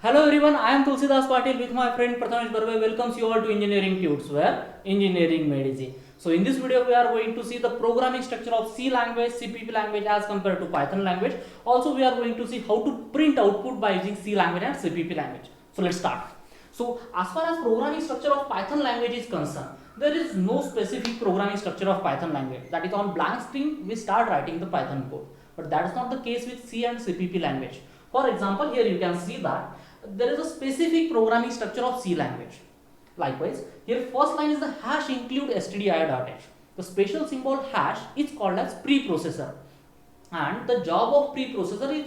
Hello everyone, I am Tulsidas Patil with my friend Prathamesh Barve welcomes you all to Engineering Tunes where engineering made easy. So in this video we are going to see the programming structure of C language, CPP language as compared to Python language. Also we are going to see how to print output by using C language and CPP language. So let's start. So as far as programming structure of Python language is concerned, there is no specific programming structure of Python language. That is on blank screen we start writing the Python code. But that is not the case with C and CPP language. For example, here you can see that there is a specific programming structure of C language. Likewise, here first line is the hash include stdio.h. The special symbol hash is called as preprocessor, and the job of preprocessor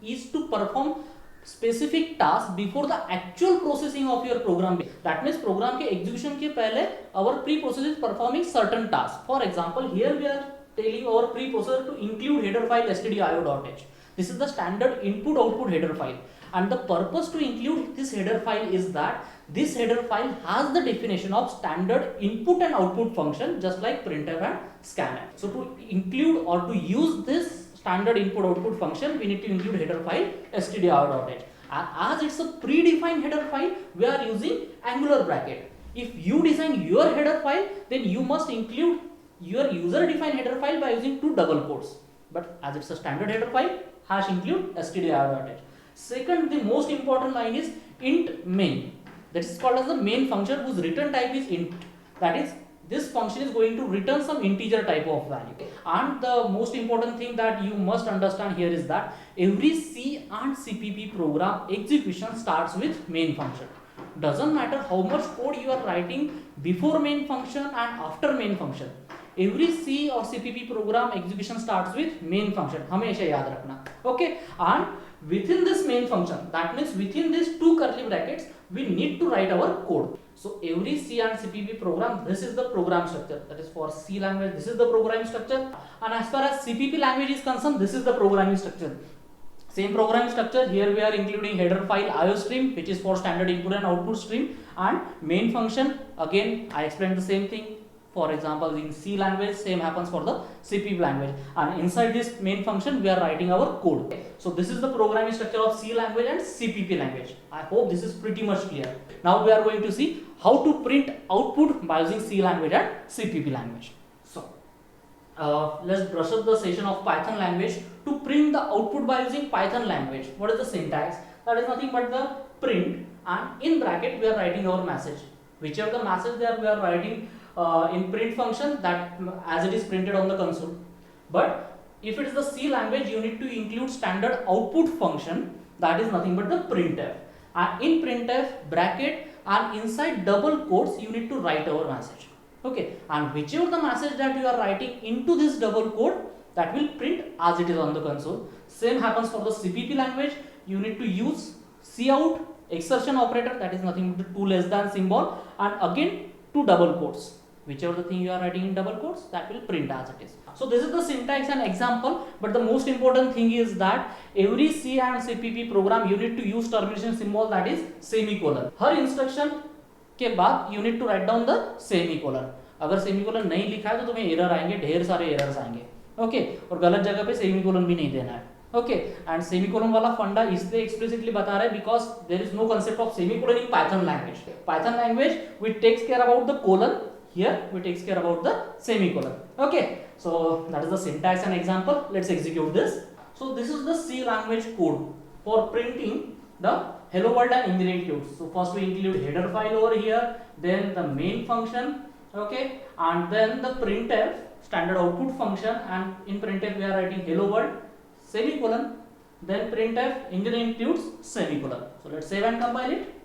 is to perform specific task before the actual processing of your program. That means program के execution के पहले our preprocessor is performing certain task. For example, here we are telling our preprocessor to include header file stdio.h. This is the standard input output header file, and the purpose to include this header file is that this header file has the definition of standard input and output function just like printf and scanf. So to include or to use this standard input output function, we need to include header file stdio.h. As it's a predefined header file, we are using angular bracket. If you design your header file, then you must include your user defined header file by using two double quotes. But as it's a standard header file, hash include stdio.h. Second, the most important line is int main. That is called as the main function whose return type is int. That is, this function is going to return some integer type of value. And the most important thing that you must understand here is that every C and CPP program execution starts with main function. Doesn't matter how much code you are writing before main function and after main function. Every C or CPP program execution starts with main function. हमेशा याद रखना. Okay, and within this main function, that means within these two curly brackets, we need to write our code. So every C and CPP program, this is the program structure. That is for C language, this is the programming structure, and as far as CPP language is concerned, this is the programming structure. Same programming structure. Here we are including header file IOStream, which is for standard input and output stream, and main function. Again, I explained the same thing. For example, in C language, same happens for the CPP language, and inside this main function we are writing our code. So this is the programming structure of C language and CPP language. I hope this is pretty much clear. Now we are going to see how to print output by using C language and CPP language. So let's brush up the session of Python language. To print the output by using Python language, what is the syntax? That is nothing but the print, and in bracket we are writing our message. Whichever the message there we are writing in print function, that as it is printed on the console. But if it is the C language, you need to include standard output function, that is nothing but the printf, and in printf bracket and inside double quotes you need to write our message. Okay, and whichever the message that you are writing into this double quote, that will print as it is on the console. Same happens for the CPP language. You need to use cout exception operator, that is nothing but the two less than symbol, and again two double quotes. Whichever the thing you are writing in double quotes, that will print as it is. So this is the syntax and example, but the most important thing is that every C and CPP program you need to use termination symbol, that is semicolon. Her instruction के बाद you need to write down the semicolon. अगर semicolon नहीं लिखा है तो तुम्हें error आएंगे, ढेर सारे errors आएंगे. Okay, और गलत जगह पे semicolon भी नहीं देना है. Okay, and semicolon वाला फंडा इसलिए explicitly बता रहा है because there is no concept of semicolon in Python language. Python language we takes care about the colon. Here we takes care about the semicolon. Okay, so that is the syntax and example. Let's execute this. So this is the C language code for printing the hello world and engineering tunes. So first we include header file over here, then the main function, okay, and then the printf standard output function, and in printf we are writing hello world semicolon, then printf engineering tunes semicolon. So let's save and compile it.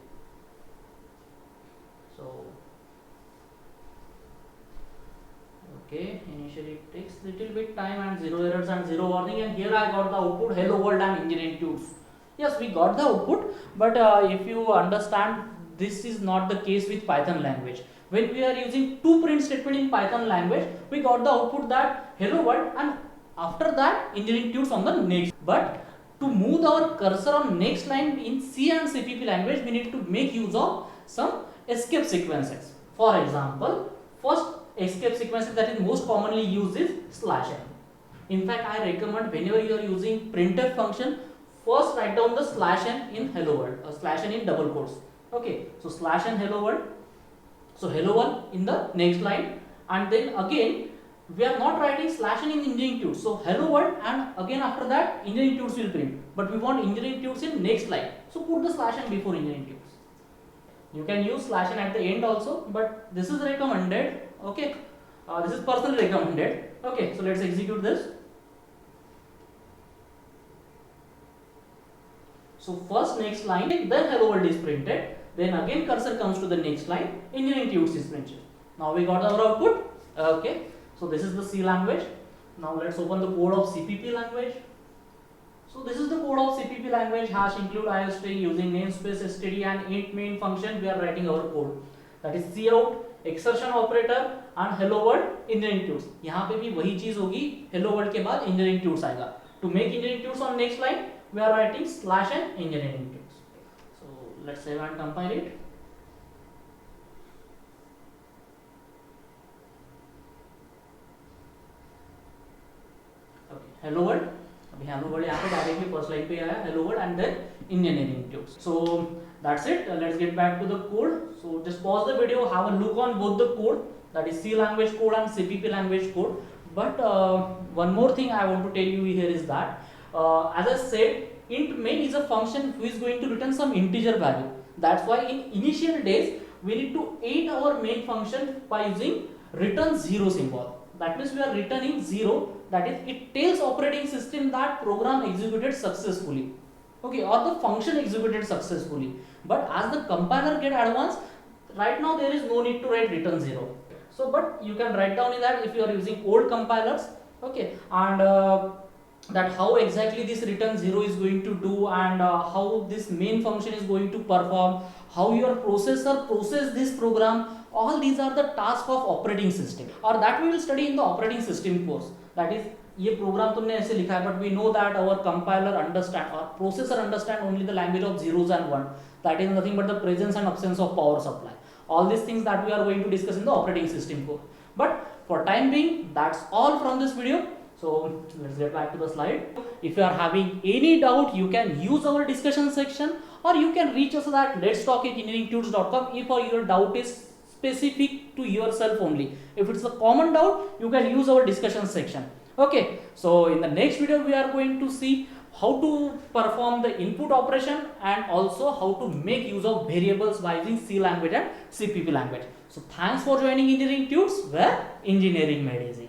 Okay, initially it takes little bit time and zero errors and zero warning, and here I got the output hello world and engineering tunes. Yes, we got the output, but if you understand, this is not the case with Python language. When we are using two print statement in Python language, we got the output that hello world, and after that engineering tunes on the next. But to move our cursor on next line in C and CPP language, we need to make use of some escape sequences. For example, first escape sequences that is most commonly used is /n. In fact, I recommend whenever you are using printf function, first write down the slash n in hello world, slash n in double quotes. Okay, so slash n hello world, so hello world in the next line, and then again we are not writing slash n in engineering tools, so hello world and again after that engineering tools will print, but we want engineering tools in next line, so put the slash n before engineering tools. You can use slash n at the end also, but this is recommended. Okay, this is personally recommended. Okay, so let's execute this. So first next line, then hello world is printed, then again cursor comes to the next line, engineering tools is printed. Now we got our output. Okay, so this is the C language. Now let's open the code of CPP language. So this is the code of CPP language, hash include IOString using namespace std and int main function. We are writing our code, that is cout, exertion operator and hello world engineering tools. यहाँ पे भी वही चीज होगी, hello world के बाद engineering tools आएगा. To make engineering tools on next line, we are writing slash n engineering tools. So let's save and compile it. Okay, hello world. अभी hello world यहाँ पे डायरेक्टली फर्स्ट लाइन पे आया, hello world and then engineering tools. So that's it. Let's get back to the code. So just pause the video, have a look on both the code, that is C language code and CPP language code. But one more thing I want to tell you here is that as I said, int main is a function which is going to return some integer value. That's why in initial days we need to aid our main function by using return 0 symbol. That means we are returning 0, that is it tells operating system that program executed successfully, okay, or the function executed successfully. But as the compiler get advanced, right now there is no need to write return 0. So but you can write down in that if you are using old compilers. Okay, and that how exactly this return 0 is going to do, and how this main function is going to perform, how your processor process this program, all these are the tasks of operating system, or that we will study in the operating system course. That is, ये program तुमने ऐसे लिखा है, but we know that our compiler understand or processor understand only the language of zeros and one. That is nothing but the presence and absence of power supply. All these things that we are going to discuss in the operating system course. But for time being, that's all from this video. So let's get back to the slide. If you are having any doubt, you can use our discussion section, or you can reach us at letstalk@engineeringtunes.com if your doubt is specific to yourself only. If it's a common doubt, you can use our discussion section. Okay, so in the next video we are going to see how to perform the input operation and also how to make use of variables by using C language and CPP language. So thanks for joining Engineering Tunes, where engineering made easy.